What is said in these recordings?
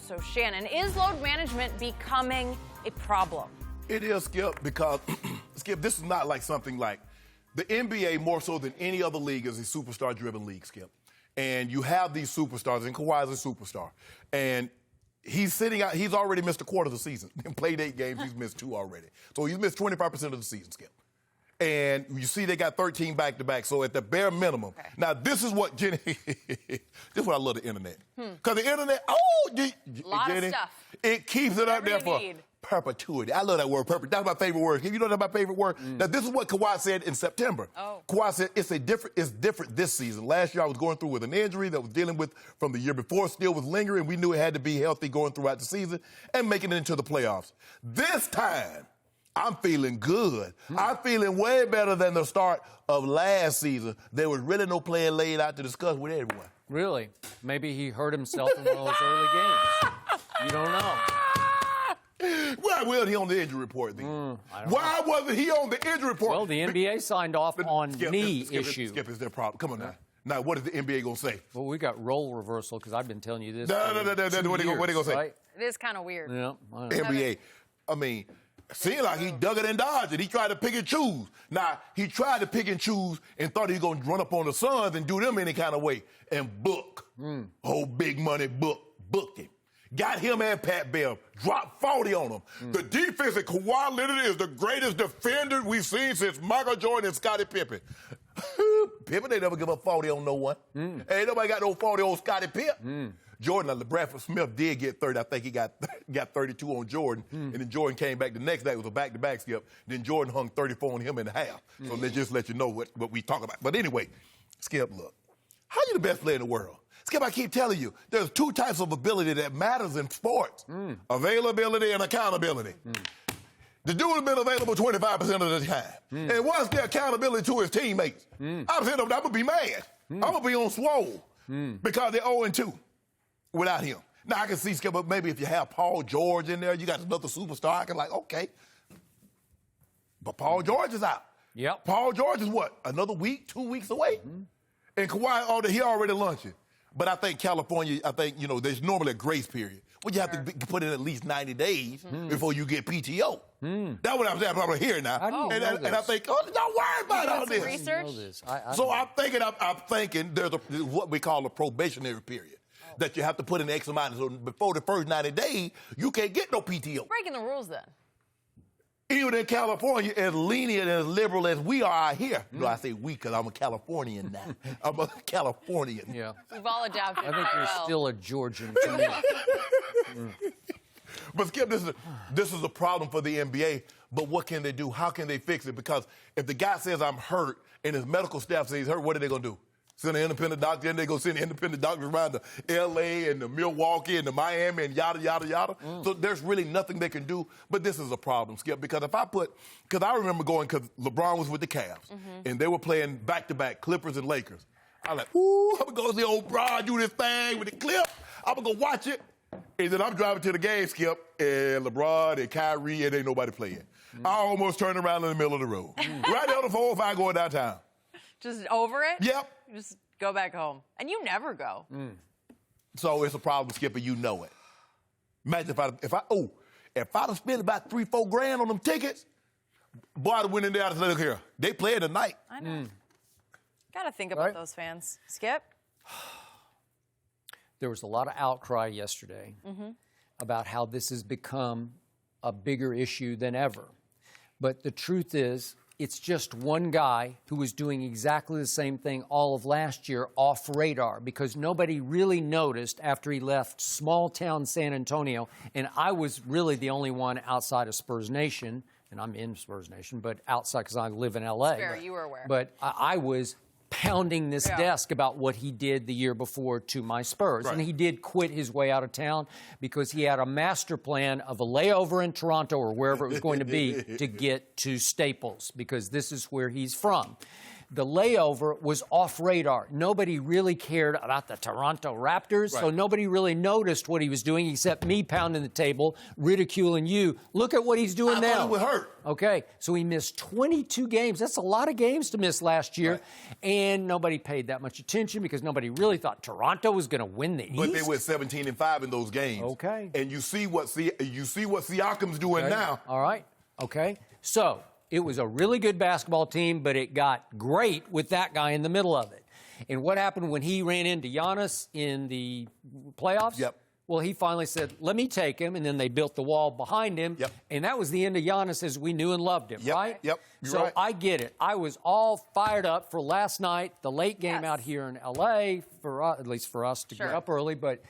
So, Shannon, is load management becoming a problem? It is, Skip, because, Skip, this is not like something like the NBA, more so than any other league, is a superstar-driven league, Skip. And you have these superstars, and Kawhi is a superstar. And he's sitting out, he's already missed a quarter of the season. In played 8 games, he's missed 2 already. So he's missed 25% of the season, Skip. And you see they got 13 back-to-back, so at the bare minimum. Okay. Now, this is what, Jenny, this is what I love the internet. Because the internet, lot Jenny, of stuff. it keeps it up there for perpetuity. I love that word, perpetuity. That's my favorite word. You know that's my favorite word? Now, this is what Kawhi said in September. Kawhi said it's different this season. Last year, I was going through with an injury that was dealing with from the year before, still was lingering. We knew it had to be healthy going throughout the season and making it into the playoffs. This time, I'm feeling good. I'm feeling way better than the start of last season. There was really no plan laid out to discuss with everyone. Really? Maybe he hurt himself in one of those early games. You don't know. Why wasn't he on the injury report then? Why wasn't he on the injury report? Well, the NBA signed off on knee issue. Skip, is their problem. Come on now. Now, what is the NBA going to say? Well, we got role reversal because I've been telling you this. No. What are they going to say? Right? It is kind of weird. Yeah. NBA. I mean, seemed like he dug it and dodged it. He tried to pick and choose. Now, he tried to pick and choose and thought he was going to run up on the Suns and do them any kind of way and book. Whole big money booked him. Got him and Pat Bev. Dropped 40 on him. The defense at Kawhi Leonard is the greatest defender we've seen since Michael Jordan and Scottie Pippen. Pippen, they never give up 40 on no one. Ain't nobody got no 40 on Scottie Pippen. Jordan, Bradford Smith did get 30. I think he got 32 on Jordan. And then Jordan came back the next day. It was a back-to-back, Skip. Then Jordan hung 34 on him in half. So let's just let you know what we talk about. But anyway, Skip, look. How you the best player in the world? Skip, I keep telling you, there's 2 types of ability that matters in sports. Availability and accountability. The dude has been available 25% of the time. And what's the accountability to his teammates? I'm going to be mad. I'm going to be on swole because they're 0-2 without him. Now, I can see, Skip, but maybe if you have Paul George in there, you got another superstar, I can okay. But Paul George is out. Yep. Paul George is what? Another week, 2 weeks away? And Kawhi, he already lunching. But I think California, there's normally a grace period. Well, you have to put in at least 90 days before you get PTO. That's what I'm saying. I'm here now. And I think, don't worry about all this. Research? So I'm thinking there's what we call a probationary period. That you have to put in X amount. So before the first 90 days, you can't get no PTO. Breaking the rules, then. Even in California, as lenient and as liberal as we are out here. No, I say we because I'm a Californian now. I'm a Californian. Yeah. We've all adapted. I think you're still a Georgian to me. But Skip, this is a problem for the NBA. But what can they do? How can they fix it? Because if the guy says I'm hurt and his medical staff says he's hurt, what are they going to do? Send an independent doctor in, they go send independent doctors around to L.A. and to Milwaukee and to Miami and yada, yada, yada. So there's really nothing they can do. But this is a problem, Skip, because because I remember because LeBron was with the Cavs, and they were playing back-to-back Clippers and Lakers. I was like, ooh, I'm going to go see old Bron do this thing with the clip. I'm going to go watch it. And then I'm driving to the game, Skip, and LeBron and Kyrie, and ain't nobody playing. I almost turned around in the middle of the road. Right down the 405 going downtown. Just over it? Yep. Just go back home. And you never go. So it's a problem, Skipper. You know it. Imagine if I'd have spent about $3-4 grand on them tickets, boy, I'd have went in there and said, look here, they play tonight. I know. Got to think about those fans. Skip? There was a lot of outcry yesterday about how this has become a bigger issue than ever. But the truth is, it's just one guy who was doing exactly the same thing all of last year off radar because nobody really noticed after he left small-town San Antonio. And I was really the only one outside of Spurs Nation, and I'm in Spurs Nation, but outside because I live in L.A. Fair, you were aware. But I was pounding this desk about what he did the year before to my Spurs. And he did quit his way out of town because he had a master plan of a layover in Toronto or wherever it was going to be to get to Staples because this is where he's from. the layover was off radar. Nobody really cared about the Toronto Raptors, so nobody really noticed what he was doing except me pounding the table, ridiculing you. Look at what he's doing now. I thought it would hurt. Okay, so he missed 22 games. That's a lot of games to miss last year, and nobody paid that much attention because nobody really thought Toronto was going to win the East. But they went 17-5 in those games. Okay. And you see what Siakam's doing now. All right. Okay. So it was a really good basketball team, but it got great with that guy in the middle of it. And what happened when he ran into Giannis in the playoffs? Yep. Well, he finally said, let me take him, and then they built the wall behind him. Yep. And that was the end of Giannis as we knew and loved him, right? Yep. You're so right. I get it. I was all fired up for last night, the late game out here in L.A., at least for us to get up early. But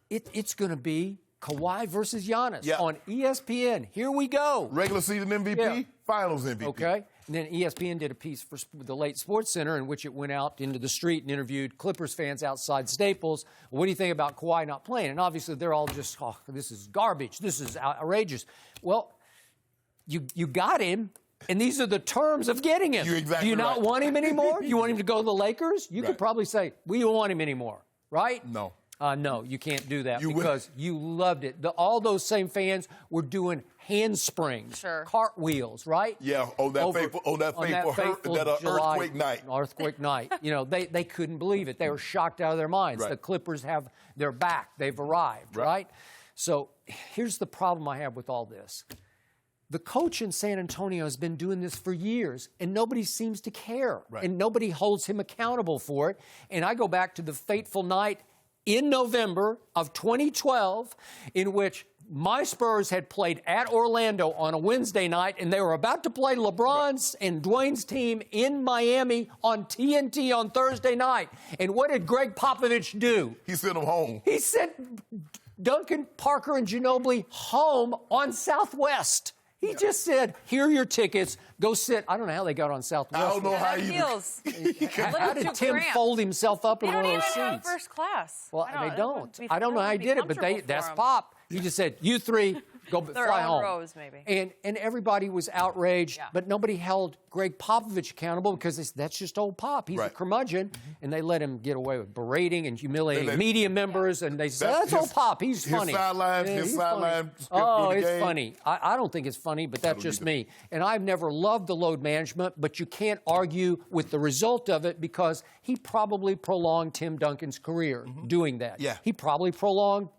it's going to be Kawhi versus Giannis on ESPN. Here we go. Regular season MVP, finals MVP. Okay. And then ESPN did a piece for the late Sports Center in which it went out into the street and interviewed Clippers fans outside Staples. What do you think about Kawhi not playing? And obviously they're all just, oh, this is garbage. This is outrageous. Well, you got him, and these are the terms of getting him. You're exactly Do you not right. want him anymore? You want him to go to the Lakers? You could probably say, we don't want him anymore, right? No. No, you can't do that because you loved it. All those same fans were doing handsprings, cartwheels, right? Yeah, on that fateful earthquake night. Earthquake night. You know, they couldn't believe it. They were shocked out of their minds. The Clippers have their back. They've arrived, right? So here's the problem I have with all this. The coach in San Antonio has been doing this for years, and nobody seems to care, and nobody holds him accountable for it. And I go back to the fateful night in November of 2012 in which my Spurs had played at Orlando on a Wednesday night, and they were about to play LeBron's and Dwayne's team in Miami on TNT on Thursday night. And what did Greg Popovich do? He sent them home. He sent Duncan, Parker, and Ginobili home on Southwest. He just said, here are your tickets. Go sit. I don't know how they got on Southwest. I don't know how How did Tim fold himself up in one of those seats? They don't even have first class. Well, they don't. I don't know how he did it, but that's Pop. He just said, you three, go fly home. Rows, maybe. And everybody was outraged, but nobody held Greg Popovich accountable because that's just old Pop. He's a curmudgeon, and they let him get away with berating and humiliating media members, and they said, that's old Pop. He's funny. His sideline. Oh, it's funny. I don't think it's funny, but that's just me. And I've never loved the load management, but you can't argue with the result of it because he probably prolonged Tim Duncan's career doing that. Yeah. He probably prolonged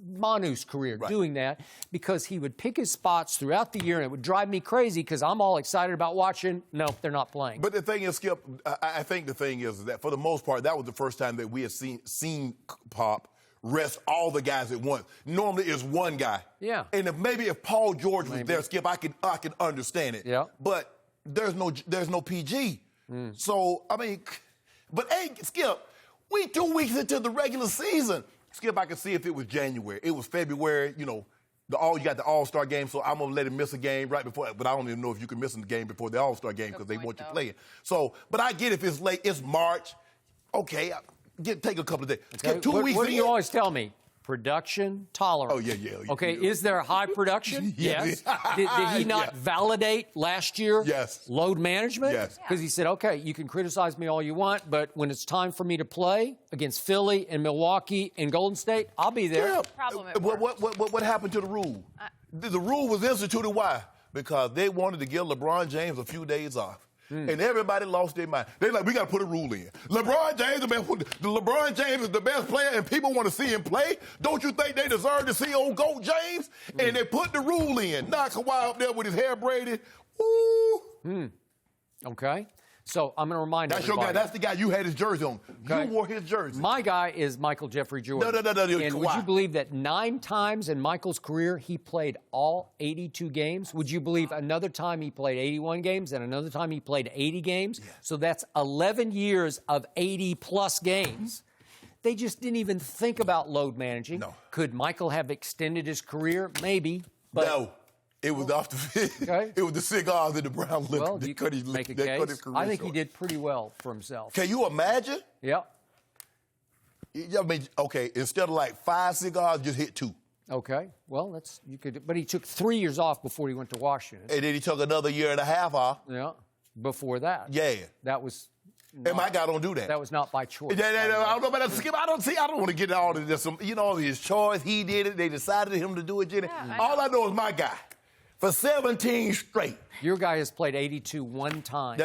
Manu's career doing that because he would pick his spots throughout the year, and it would drive me crazy because I'm all excited about watching. No, they're not playing. But the thing is, Skip, I think the thing is that for the most part, that was the first time that we have seen Pop rest all the guys at once. Normally it's one guy. Yeah. And if Paul George was there, Skip, I can understand it. Yeah. But there's no PG. So I mean, but hey, Skip, we 2 weeks into the regular season. Skip, I could see if it was January. It was February, you know, you got the All-Star game, so I'm going to let him miss a game right before. But I don't even know if you can miss a game before the All-Star game because they want you playing. So, but I get if it's late, it's March. Okay, take a couple of days. Skip, 2 weeks What do you always tell me? Production tolerance. Oh, yeah. Okay, is there high production? Yes. Did he not validate last year? Yes. Load management? Yes. Because he said, okay, you can criticize me all you want, but when it's time for me to play against Philly and Milwaukee and Golden State, I'll be there. Yeah. Problem What happened to the rule? The rule was instituted. Why? Because they wanted to give LeBron James a few days off. And everybody lost their mind. They're like, we got to put a rule in. LeBron James is the best player, and people want to see him play. Don't you think they deserve to see old GOAT James? And they put the rule in. Now Kawhi up there with his hair braided. Woo. Okay. So I'm going to remind That's everybody. your guy. That's the guy you had his jersey on. Okay. You wore his jersey. My guy is Michael Jeffrey Jordan. No. And Kawhi. would you believe that 9 times in Michael's career he played all 82 games? Would you believe another time he played 81 games and another time he played 80 games? Yeah. So that's 11 years of 80-plus games. They just didn't even think about load managing. No. Could Michael have extended his career? Maybe. But no. It was off the okay. It was the cigars and the brown liquor. Well, you could make a case. I think he did pretty well for himself. Can you imagine? Yeah. I mean, okay, instead of like 5 cigars, just hit 2. Okay. Well, but he took 3 years off before he went to Washington. And then he took another year and a half off. Yeah. Before that. Yeah. That was And my guy don't do that. That was not by choice. I don't know about that, Skip. I don't want to get all of this. His choice. He did it. They decided him to do it, Jenny. Yeah, all I know is my guy. For 17 straight. Your guy has played 82 one time.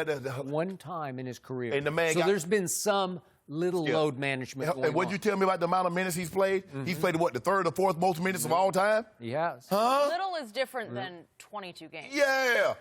One time in his career. And the man there's been some little load management going And what'd on. you tell me about the amount of minutes he's played? He's played, the third or fourth most minutes of all time? He has. Huh? Little is different than 22 games. Yeah.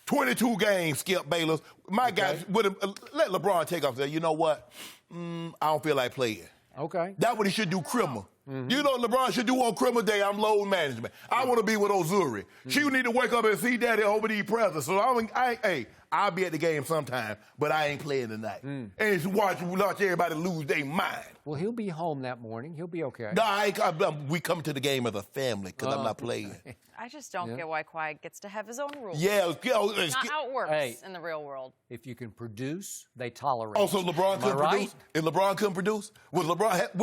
22 games, Skip Bayless. My guy, let LeBron take off. Say, you know what? I don't feel like playing. Okay. That's what he should do, criminal. You know what LeBron should do on criminal day? I'm load management. I want to be with Ozuri. She need to wake up and see Daddy over these presents. So I'll be at the game sometime, but I ain't playing tonight. And watch everybody lose their mind. Well, he'll be home that morning. He'll be okay. No, we come to the game as a family because I'm not playing. I just don't get why Kawhi gets to have his own rules. Yeah. Not how it works in the real world. If you can produce, they tolerate. Oh, so LeBron couldn't right? produce? If LeBron couldn't produce? When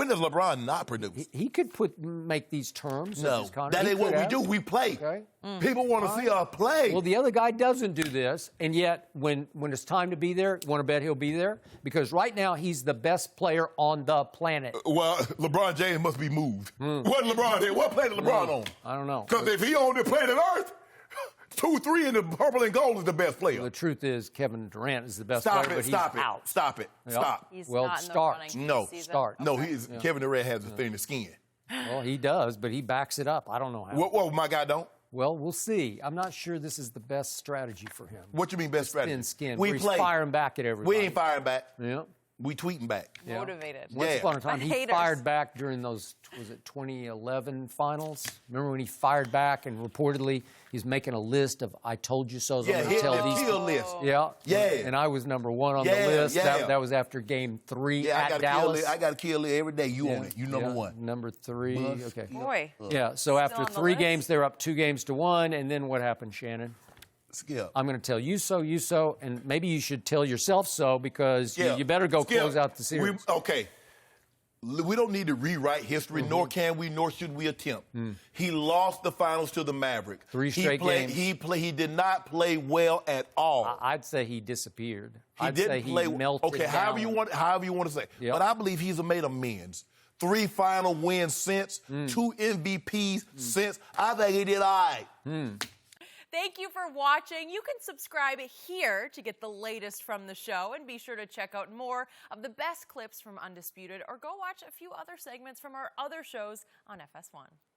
does LeBron not produce? He could make these terms. No, of his contract. that ain't what we do. We play. Okay. People want to see us play. Well, the other guy doesn't do this, and yet when it's time to be there, you want to bet he'll be there? Because right now he's the best player on the planet. Well, LeBron James must be moved. What LeBron did? What planet LeBron on? I don't know. Because if he on the planet Earth, 2-3 in the purple and gold is the best player. The truth is Kevin Durant is the best player, but he's out. Stop it. Yep. Stop. He's Well, not in the start. running No. this season. Start. No, Kevin Durant has a thinner skin. Well, he does, but he backs it up. I don't know how. What my guy don't? Well, we'll see. I'm not sure this is the best strategy for him. What you mean best strategy? Thin skin. We where he's play. firing back at everybody. We ain't firing back. Yeah. We tweeting back. Motivated. Once upon a time, But he haters. fired back during those, was it 2011 finals? Remember when he fired back and reportedly he's making a list of "I told you so's." Yeah, I'm going hit to tell the these. kill list. Yeah. Yeah. And I was number one on the Yeah, list. yeah. That was after Game 3 Yeah, at Dallas. I got to kill it every day. You own it. You number one. Number 3. Bus. Okay. Boy. Yeah. So after on the 3 list? games, they're up 2-1, and then what happened, Shannon? Skip. I'm going to tell you so, and maybe you should tell yourself so because you better go Skip. close out the series. We don't need to rewrite history, nor can we, nor should we attempt. He lost the finals to the Mavericks. 3 straight games. He did not play well at all. I'd say he disappeared. He didn't play. He melted okay, down. however you want to say. Yep. But I believe he's made amends. 3 final wins since, 2 MVPs since. I think he did all right. Thank you for watching. You can subscribe here to get the latest from the show, and be sure to check out more of the best clips from Undisputed, or go watch a few other segments from our other shows on FS1.